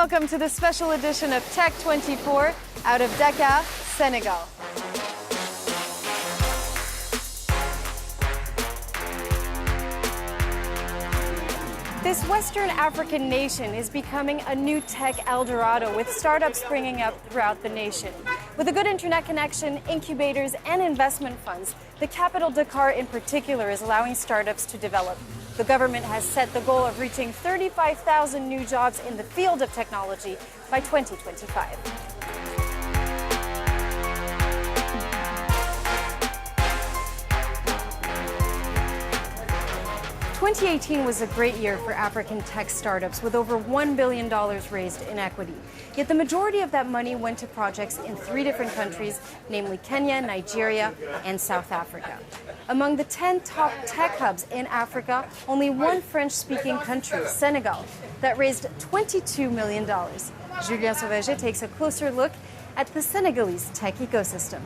Welcome to the special edition of Tech 24 out of Dakar, Senegal. This Western African nation is becoming a new tech El Dorado with startups springing up throughout the nation. With a good internet connection, incubators, and investment funds, the capital Dakar in particular is allowing startups to develop. The government has set the goal of reaching 35,000 new jobs in the field of technology by 2025. 2018 was a great year for African tech startups with over $1 billion raised in equity. Yet the majority of that money went to projects in 3 different countries, namely Kenya, Nigeria, and South Africa. Among the 10 top tech hubs in Africa, only one French-speaking country, Senegal, that raised $22 million. Julien Sauvaget takes a closer look at the Senegalese tech ecosystem.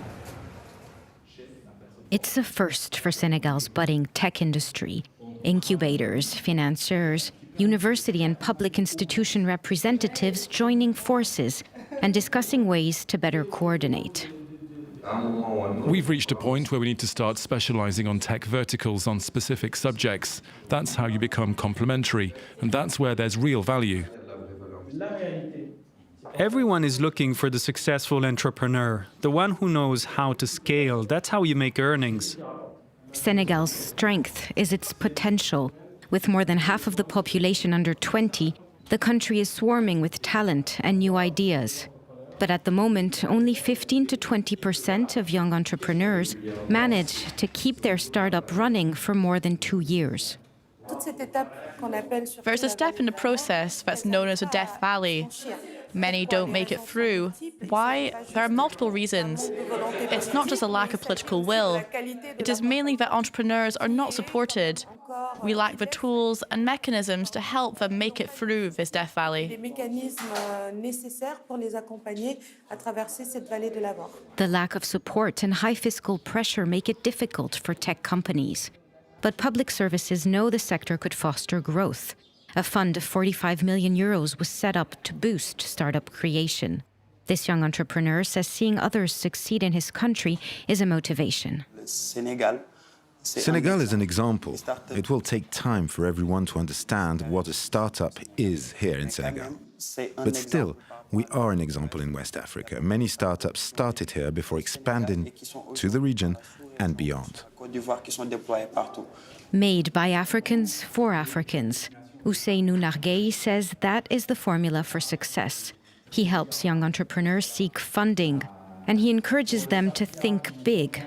It's a first for Senegal's budding tech industry. Incubators, financiers, university and public institution representatives joining forces and discussing ways to better coordinate. We've reached a point where we need to start specializing on tech verticals on specific subjects. That's how you become complementary, and that's where there's real value. Everyone is looking for the successful entrepreneur, the one who knows how to scale. That's how you make earnings. Senegal's strength is its potential. With more than half of the population under 20, the country is swarming with talent and new ideas. But at the moment, only 15 to 20% of young entrepreneurs manage to keep their startup running for more than 2 years. There's a step in the process that's known as a Death Valley. Many don't make it through. Why? There are multiple reasons. It's not just a lack of political will. It is mainly that entrepreneurs are not supported. We lack the tools and mechanisms to help them make it through this Death Valley. The lack of support and high fiscal pressure make it difficult for tech companies. But public services know the sector could foster growth. A fund of 45 million euros was set up to boost startup creation. This young entrepreneur says seeing others succeed in his country is a motivation. Senegal is an example. It will take time for everyone to understand what a startup is here in Senegal. But still, we are an example in West Africa. Many startups started here before expanding to the region and beyond. Made by Africans for Africans. Ousseynou Narguey says that is the formula for success. He helps young entrepreneurs seek funding, and he encourages them to think big.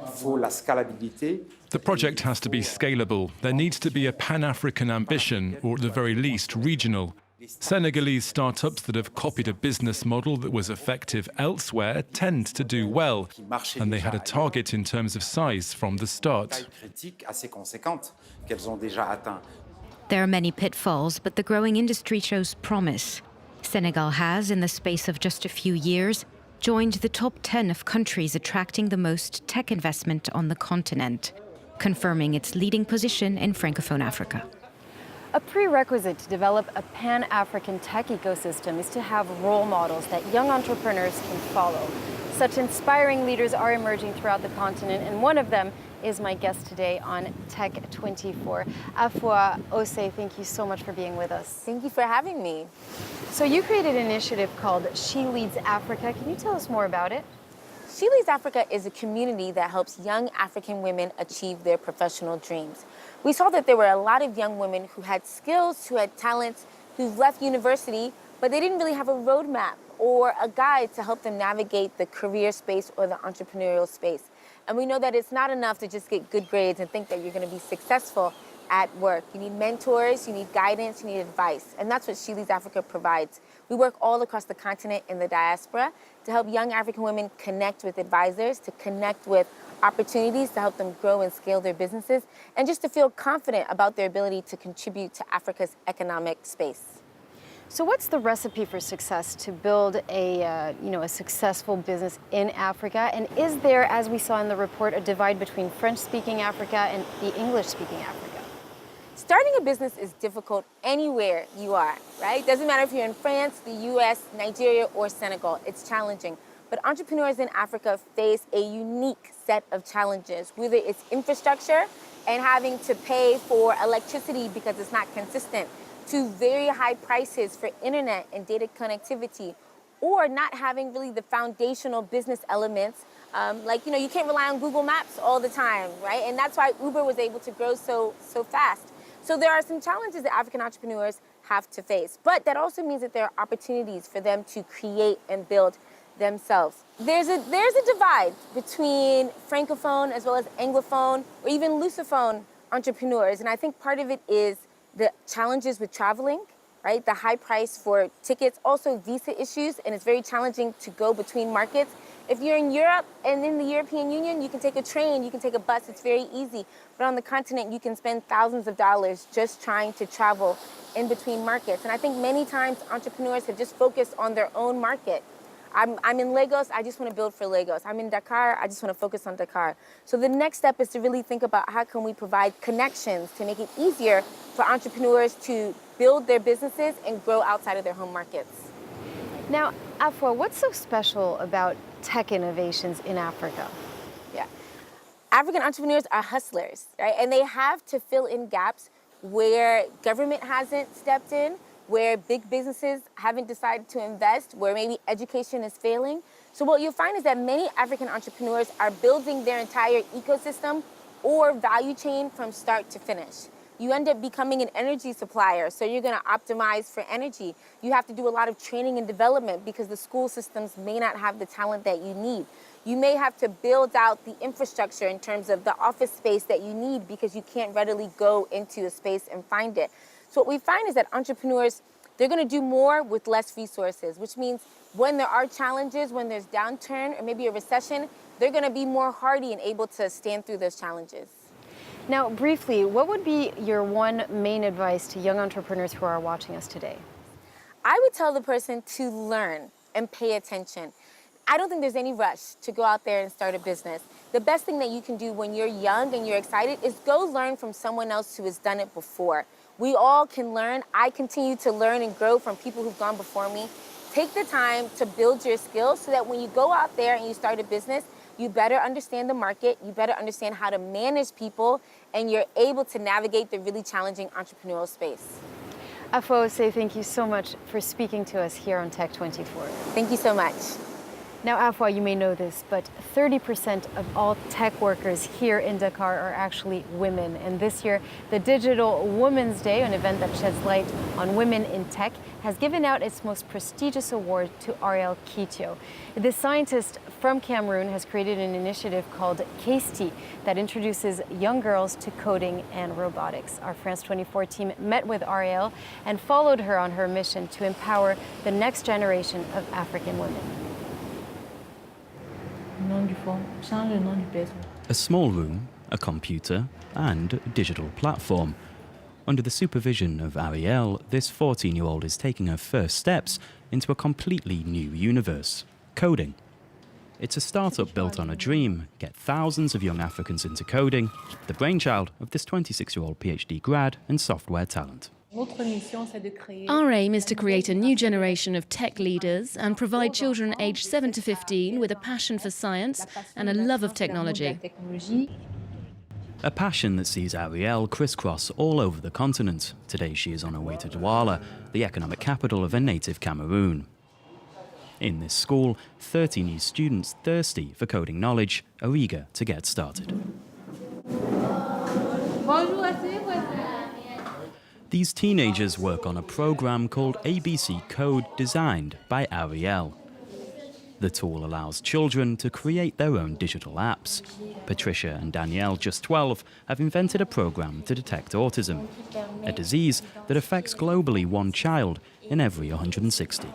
The project has to be scalable. There needs to be a Pan-African ambition, or at the very least, regional. Senegalese startups that have copied a business model that was effective elsewhere tend to do well, and they had a target in terms of size from the start. There are many pitfalls, but the growing industry shows promise. Senegal has, in the space of just a few years, joined the top 10 of countries attracting the most tech investment on the continent, confirming its leading position in Francophone Africa. A prerequisite to develop a Pan-African tech ecosystem is to have role models that young entrepreneurs can follow. Such inspiring leaders are emerging throughout the continent, and one of them is my guest today on Tech 24. Afua Ose, thank you so much for being with us. Thank you for having me. So you created an initiative called She Leads Africa. Can you tell us more about it? She Leads Africa is a community that helps young African women achieve their professional dreams. We saw that there were a lot of young women who had skills, who had talents, who left university, but they didn't really have a roadmap or a guide to help them navigate the career space or the entrepreneurial space. And we know that it's not enough to just get good grades and think that you're going to be successful at work. You need mentors, you need guidance, you need advice. And that's what She Leads Africa provides. We work all across the continent in the diaspora to help young African women connect with advisors, to connect with opportunities to help them grow and scale their businesses, and just to feel confident about their ability to contribute to Africa's economic space. So what's the recipe for success to build a successful business in Africa? And is there, as we saw in the report, a divide between French-speaking Africa and the English-speaking Africa? Starting a business is difficult anywhere you are, right? Doesn't matter if you're in France, the US, Nigeria, or Senegal, it's challenging. But entrepreneurs in Africa face a unique set of challenges, whether it's infrastructure and having to pay for electricity because it's not consistent, to very high prices for internet and data connectivity, or not having really the foundational business elements. You can't rely on Google Maps all the time, right? And that's why Uber was able to grow so fast. So there are some challenges that African entrepreneurs have to face, but that also means that there are opportunities for them to create and build themselves. There's a divide between Francophone as well as Anglophone or even Lusophone entrepreneurs, and I think part of it is the challenges with traveling, right? The high price for tickets, also visa issues, and it's very challenging to go between markets. If you're in Europe and in the European Union, you can take a train, you can take a bus, it's very easy. But on the continent, you can spend thousands of dollars just trying to travel in between markets. And I think many times entrepreneurs have just focused on their own market. I'm in Lagos, I just want to build for Lagos. I'm in Dakar, I just want to focus on Dakar. So the next step is to really think about how can we provide connections to make it easier for entrepreneurs to build their businesses and grow outside of their home markets. Now, Afua, what's so special about tech innovations in Africa? Yeah. African entrepreneurs are hustlers, right? And they have to fill in gaps where government hasn't stepped in, where big businesses haven't decided to invest, where maybe education is failing. So what you'll find is that many African entrepreneurs are building their entire ecosystem or value chain from start to finish. You end up becoming an energy supplier, so you're gonna optimize for energy. You have to do a lot of training and development because the school systems may not have the talent that you need. You may have to build out the infrastructure in terms of the office space that you need because you can't readily go into a space and find it. So what we find is that entrepreneurs, they're gonna do more with less resources, which means when there are challenges, when there's downturn or maybe a recession, they're gonna be more hardy and able to stand through those challenges. Now, briefly, what would be your one main advice to young entrepreneurs who are watching us today? I would tell the person to learn and pay attention. I don't think there's any rush to go out there and start a business. The best thing that you can do when you're young and you're excited is go learn from someone else who has done it before. We all can learn. I continue to learn and grow from people who've gone before me. Take the time to build your skills so that when you go out there and you start a business, you better understand the market, you better understand how to manage people, and you're able to navigate the really challenging entrepreneurial space. Afua, thank you so much for speaking to us here on Tech 24. Thank you so much. Now, Afua, you may know this, but 30% of all tech workers here in Dakar are actually women. And this year, the Digital Women's Day, an event that sheds light on women in tech, has given out its most prestigious award to Ariel Kitio. This scientist from Cameroon has created an initiative called Casety that introduces young girls to coding and robotics. Our France 24 team met with Ariel and followed her on her mission to empower the next generation of African women. A small room, a computer, and a digital platform. Under the supervision of Ariel, this 14-year-old is taking her first steps into a completely new universe, coding. It's a startup built on a dream, get thousands of young Africans into coding, the brainchild of this 26-year-old PhD grad and software talent. Our aim is to create a new generation of tech leaders and provide children aged 7 to 15 with a passion for science and a love of technology. A passion that sees Ariel crisscross all over the continent. Today she is on her way to Douala, the economic capital of her native Cameroon. In this school, 30 new students thirsty for coding knowledge are eager to get started. These teenagers work on a program called ABC Code designed by Ariel. The tool allows children to create their own digital apps. Patricia and Danielle, just 12, have invented a program to detect autism, a disease that affects globally one child in every 160.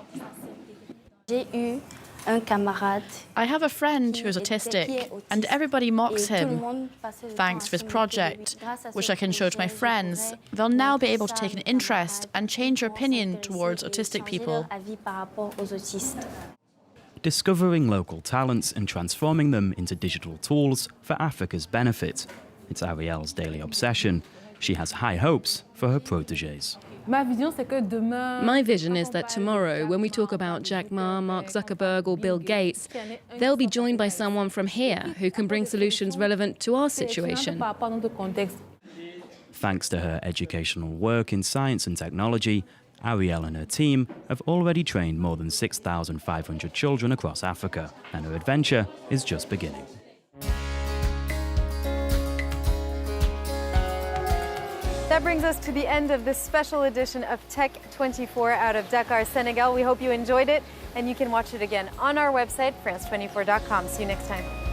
I have a friend who is autistic, and everybody mocks him. Thanks to his project, which I can show to my friends, they'll now be able to take an interest and change their opinion towards autistic people. Discovering local talents and transforming them into digital tools for Africa's benefit. It's Ariel's daily obsession. She has high hopes for her protégés. My vision is that tomorrow, when we talk about Jack Ma, Mark Zuckerberg or Bill Gates, they'll be joined by someone from here who can bring solutions relevant to our situation. Thanks to her educational work in science and technology, Arielle and her team have already trained more than 6,500 children across Africa, and her adventure is just beginning. That brings us to the end of this special edition of Tech 24 out of Dakar, Senegal. We hope you enjoyed it, and you can watch it again on our website, france24.com. See you next time.